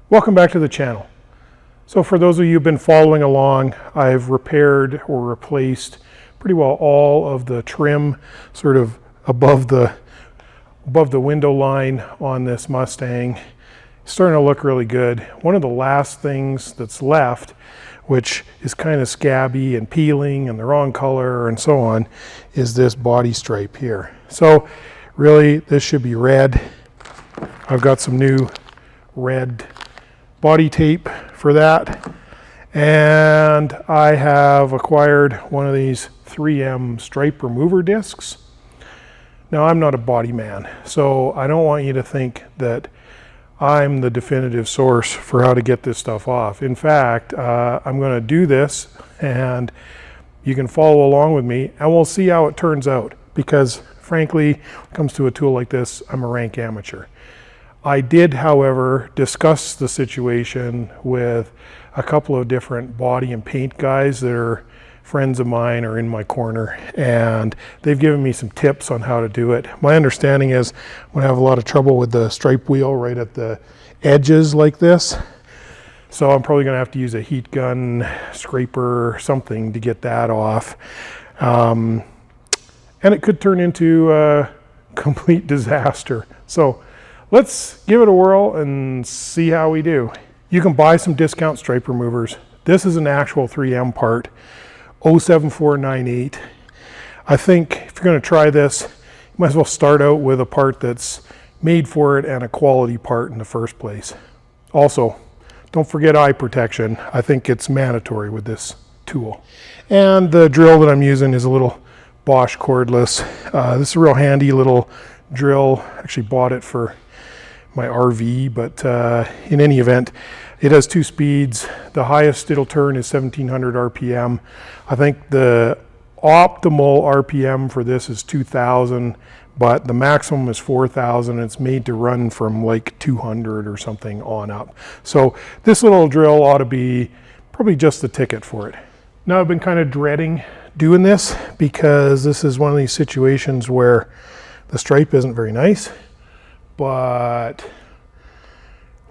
Welcome back to the channel. So for those of you who've been following along, I've repaired or replaced pretty well all of the trim sort of above the window line on this Mustang. It's starting to look really good. One of the last things that's left, which is kind of scabby and peeling and the wrong color and so on, is this body stripe here. So really this should be red. I've got some new red body tape for that, and I have acquired one of these 3M stripe remover discs. Now, I'm not a body man, so I don't want you to think that I'm the definitive source for how to get this stuff off. In fact, I'm going to do this and you can follow along with me and we'll see how it turns out, because frankly, when it comes to a tool like this, I'm a rank amateur. I did, however, discuss the situation with a couple of different body and paint guys that are friends of mine or in my corner, and they've given me some tips on how to do it. My understanding is I'm going to have a lot of trouble with the stripe wheel right at the edges like this. So I'm probably going to have to use a heat gun, scraper, or something to get that off. And it could turn into a complete disaster. So let's give it a whirl and see how we do. You can buy some discount stripe removers. This is an actual 3M part, 07498. I think if you're going to try this, you might as well start out with a part that's made for it and a quality part in the first place. Also, don't forget eye protection. I think it's mandatory with this tool. And the drill that I'm using is a little Bosch cordless. This is a real handy little drill. Actually bought it for my RV, but in any event, it has 2 speeds. The highest it'll turn is 1700 RPM. I think the optimal RPM for this is 2000, but the maximum is 4000. It's made to run from like 200 or something on up. So this little drill ought to be probably just the ticket for it. Now, I've been kind of dreading doing this because this is one of these situations where the stripe isn't very nice. But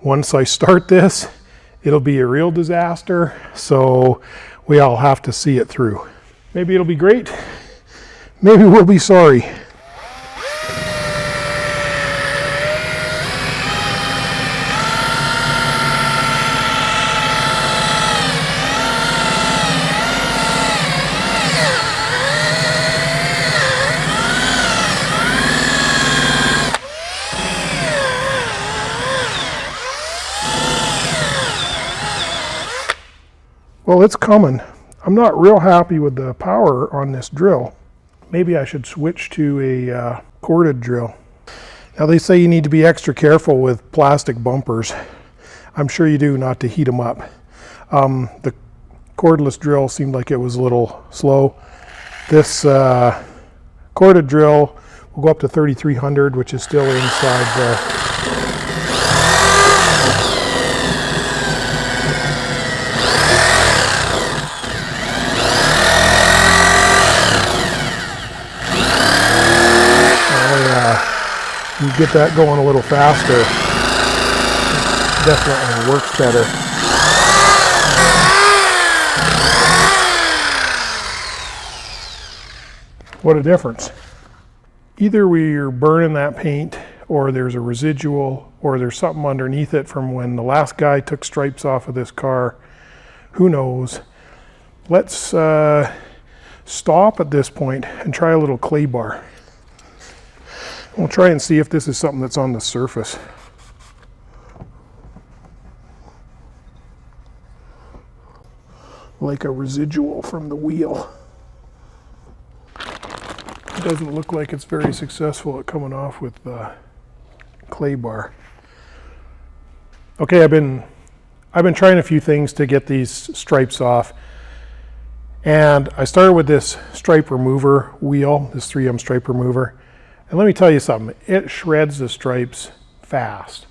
once I start this, it'll be a real disaster. So we all have to see it through. Maybe it'll be great. Maybe we'll be sorry. Well, it's coming. I'm not real happy with the power on this drill. Maybe I should switch to a corded drill. Now, they say you need to be extra careful with plastic bumpers. I'm sure you do, not to heat them up. The cordless drill seemed like it was a little slow. This corded drill will go up to 3300, which is still inside the you get that going a little faster, it definitely works better. What a difference. Either we're burning that paint, or there's a residual, or there's something underneath it from when the last guy took stripes off of this car. Who knows? Let's stop at this point and try a little clay bar. We'll try and see if this is something that's on the surface. Like a residual from the wheel. It doesn't look like it's very successful at coming off with the clay bar. Okay, I've been trying a few things to get these stripes off. And I started with this stripe remover wheel, this 3M stripe remover. And let me tell you something, it shreds the stripes fast.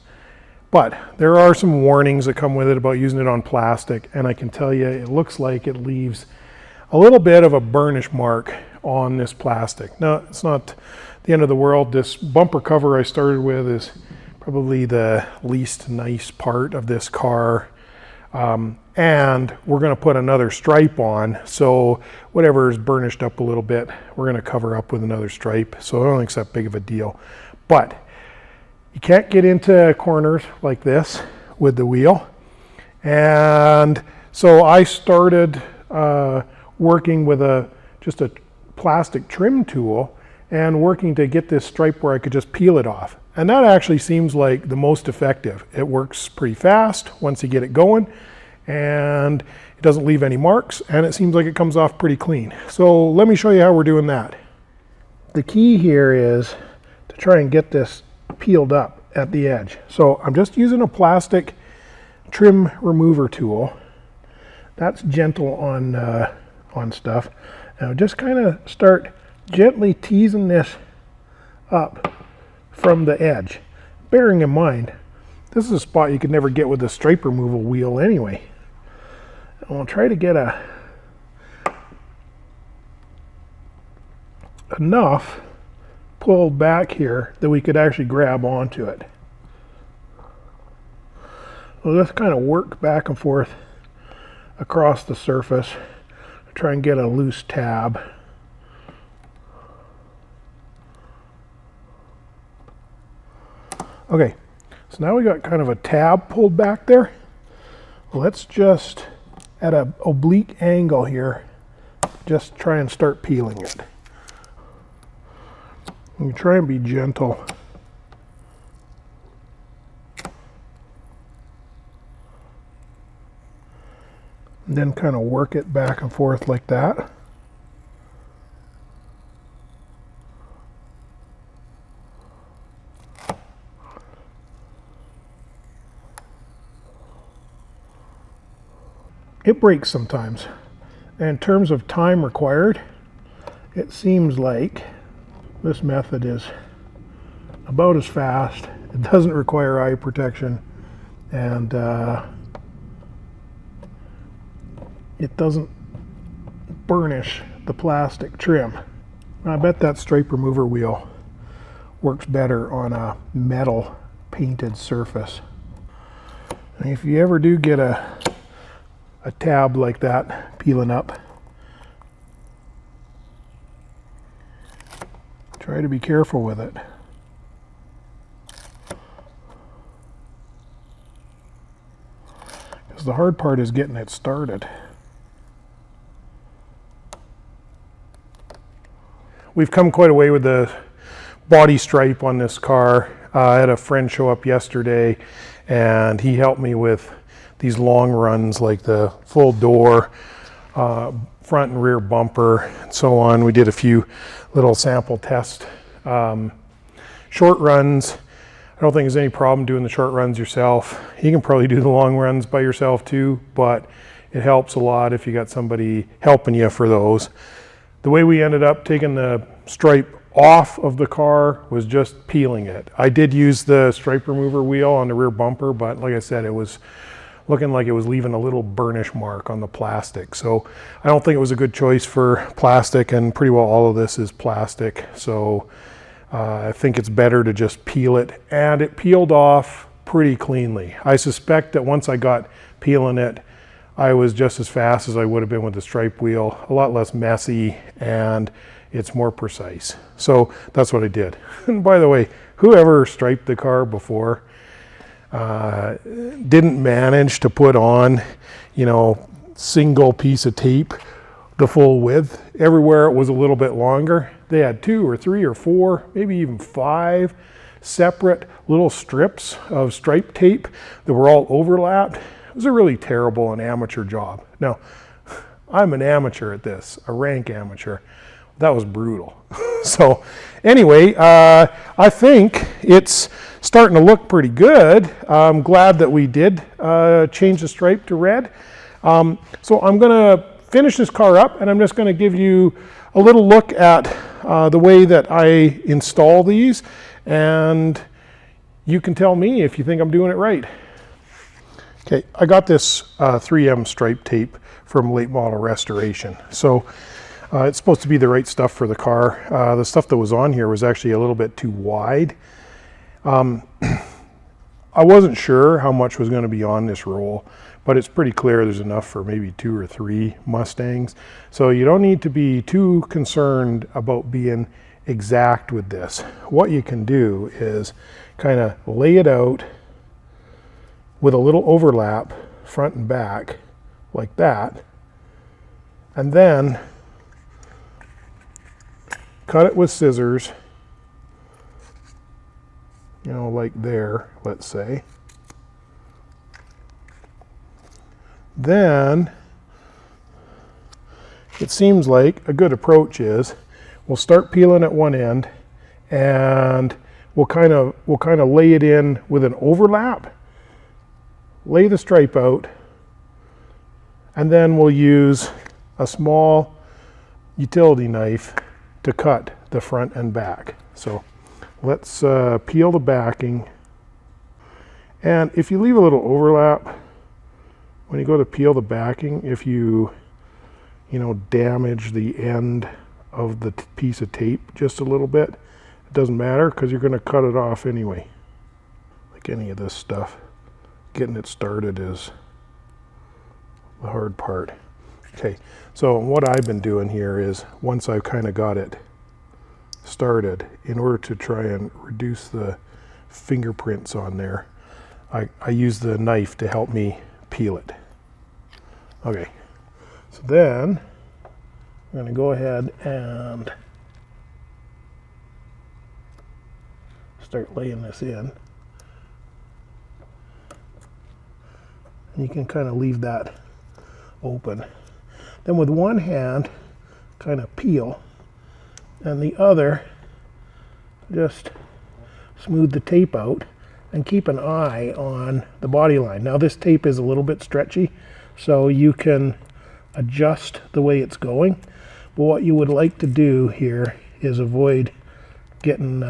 But there are some warnings that come with it about using it on plastic, and I can tell you it looks like it leaves a little bit of a burnish mark on this plastic. Now, it's not the end of the world. This bumper cover I started with is probably the least nice part of this car. And we're going to put another stripe on, so whatever is burnished up a little bit, we're going to cover up with another stripe. So I don't think it's that big of a deal. But you can't get into corners like this with the wheel. And so I started working with just a plastic trim tool and working to get this stripe where I could just peel it off. And that actually seems like the most effective. It works pretty fast once you get it going, and it doesn't leave any marks, and it seems like it comes off pretty clean. So let me show you how we're doing that. The key here is to try and get this peeled up at the edge. So I'm just using a plastic trim remover tool. That's gentle on stuff. Now just kind of start gently teasing this up from the edge, bearing in mind this is a spot you could never get with a stripe removal wheel anyway. And we'll try to get enough pulled back here that we could actually grab onto it. We'll just kind of work back and forth across the surface, try and get a loose tab. Okay, so now we got kind of a tab pulled back there. Let's just, at an oblique angle here, just try and start peeling it. And you try and be gentle. And then kind of work it back and forth like that. It breaks sometimes. And in terms of time required, it seems like this method is about as fast. It doesn't require eye protection, and it doesn't burnish the plastic trim. I bet that stripe remover wheel works better on a metal painted surface. And if you ever do get a tab like that peeling up, try to be careful with it. Because the hard part is getting it started. We've come quite a way with the body stripe on this car. I had a friend show up yesterday and he helped me with these long runs, like the full door, front and rear bumper, and so on. We did a few little sample tests. Short runs, I don't think there's any problem doing the short runs yourself. You can probably do the long runs by yourself too, but it helps a lot if you got somebody helping you for those. The way we ended up taking the stripe off of the car was just peeling it. I did use the stripe remover wheel on the rear bumper, but like I said, it was looking like it was leaving a little burnish mark on the plastic. So I don't think it was a good choice for plastic, and pretty well all of this is plastic. So I think it's better to just peel it, and it peeled off pretty cleanly. I suspect that once I got peeling it, I was just as fast as I would have been with the stripe wheel, a lot less messy, and it's more precise. So that's what I did. And by the way, whoever striped the car before didn't manage to put on, single piece of tape the full width. Everywhere it was a little bit longer. They had 2 or 3 or 4, maybe even 5 separate little strips of stripe tape that were all overlapped. It was a really terrible and amateur job. Now, I'm an amateur at this, a rank amateur. That was brutal. So anyway, I think it's starting to look pretty good. I'm glad that we did change the stripe to red. So I'm going to finish this car up, and I'm just going to give you a little look at the way that I install these, and you can tell me if you think I'm doing it right. Okay, I got this 3M stripe tape from Late Model Restoration. So it's supposed to be the right stuff for the car. The stuff that was on here was actually a little bit too wide. I wasn't sure how much was going to be on this roll, but it's pretty clear there's enough for maybe 2 or 3 Mustangs. So you don't need to be too concerned about being exact with this. What you can do is kind of lay it out with a little overlap front and back like that, and then cut it with scissors, you know, like there, let's say. Then it seems like a good approach is we'll start peeling at one end, and we'll kind of lay it in with an overlap, lay the stripe out, and then we'll use a small utility knife to cut the front and back. So let's peel the backing. And if you leave a little overlap, when you go to peel the backing, if you damage the end of the piece of tape just a little bit, it doesn't matter because you're going to cut it off anyway. Like any of this stuff, getting it started is the hard part. Okay, so what I've been doing here is, once I've kind of got it started, in order to try and reduce the fingerprints on there, I use the knife to help me peel it. Okay, so then I'm going to go ahead and start laying this in. And you can kind of leave that open. Then with one hand, kind of peel, and the other, just smooth the tape out and keep an eye on the body line. Now this tape is a little bit stretchy, so you can adjust the way it's going. But what you would like to do here is avoid getting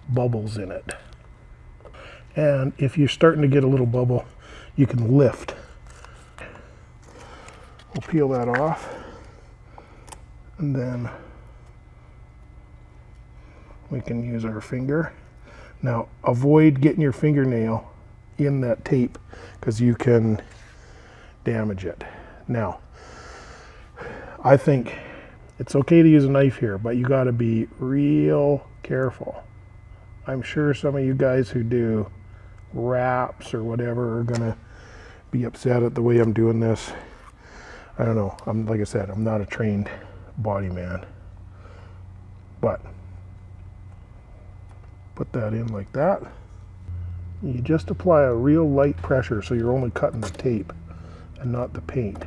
bubbles in it. And if you're starting to get a little bubble, you can lift. We'll peel that off, and then we can use our finger. Now avoid getting your fingernail in that tape because you can damage it. Now I think it's okay to use a knife here, but you got to be real careful. I'm sure some of you guys who do wraps or whatever are gonna be upset at the way I'm doing this. I don't know, like I said, I'm not a trained body man, but put that in like that. You just apply a real light pressure so you're only cutting the tape and not the paint.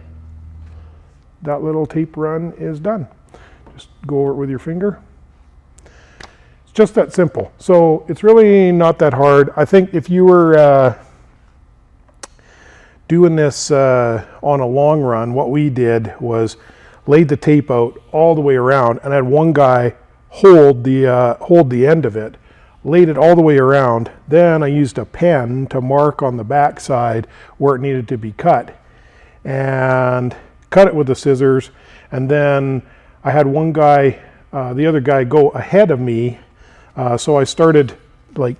That little tape run is done. Just go over it with your finger. It's just that simple. So it's really not that hard. I think if you were doing this on a long run, what we did was laid the tape out all the way around and had one guy hold the end of it, laid it all the way around. Then I used a pen to mark on the back side where it needed to be cut and cut it with the scissors. And then I had one guy, the other guy, go ahead of me. So I started like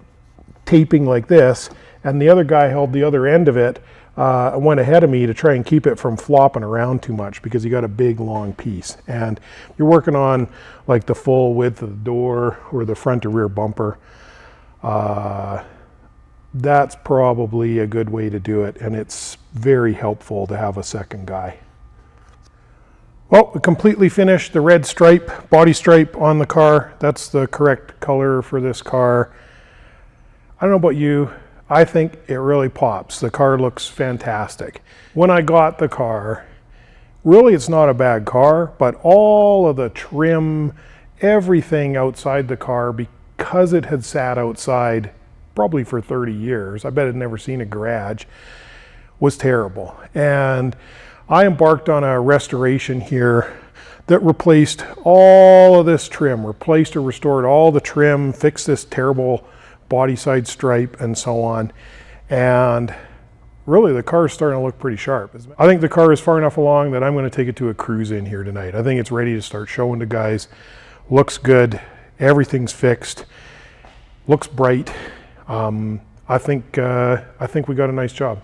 taping like this, and the other guy held the other end of it, went ahead of me to try and keep it from flopping around too much because you got a big long piece. And you're working on like the full width of the door or the front or rear bumper. That's probably a good way to do it, and it's very helpful to have a second guy. Well, we completely finished the red stripe, body stripe on the car. That's the correct color for this car. I don't know about you, I think it really pops. The car looks fantastic. When I got the car, really it's not a bad car, but all of the trim, everything outside the car, because it had sat outside probably for 30 years, I bet it had never seen a garage, was terrible. And I embarked on a restoration here that replaced all of this trim, replaced or restored all the trim, fixed this terrible body side stripe and so on. And really the car is starting to look pretty sharp. I think the car is far enough along that I'm going to take it to a cruise in here tonight. I think it's ready to start showing to guys. Looks good. Everything's fixed. Looks bright. I think we got a nice job.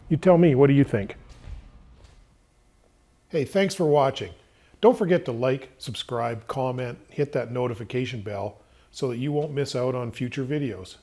You tell me, what do you think? Hey, thanks for watching. Don't forget to like, subscribe, comment, hit that notification bell so that you won't miss out on future videos.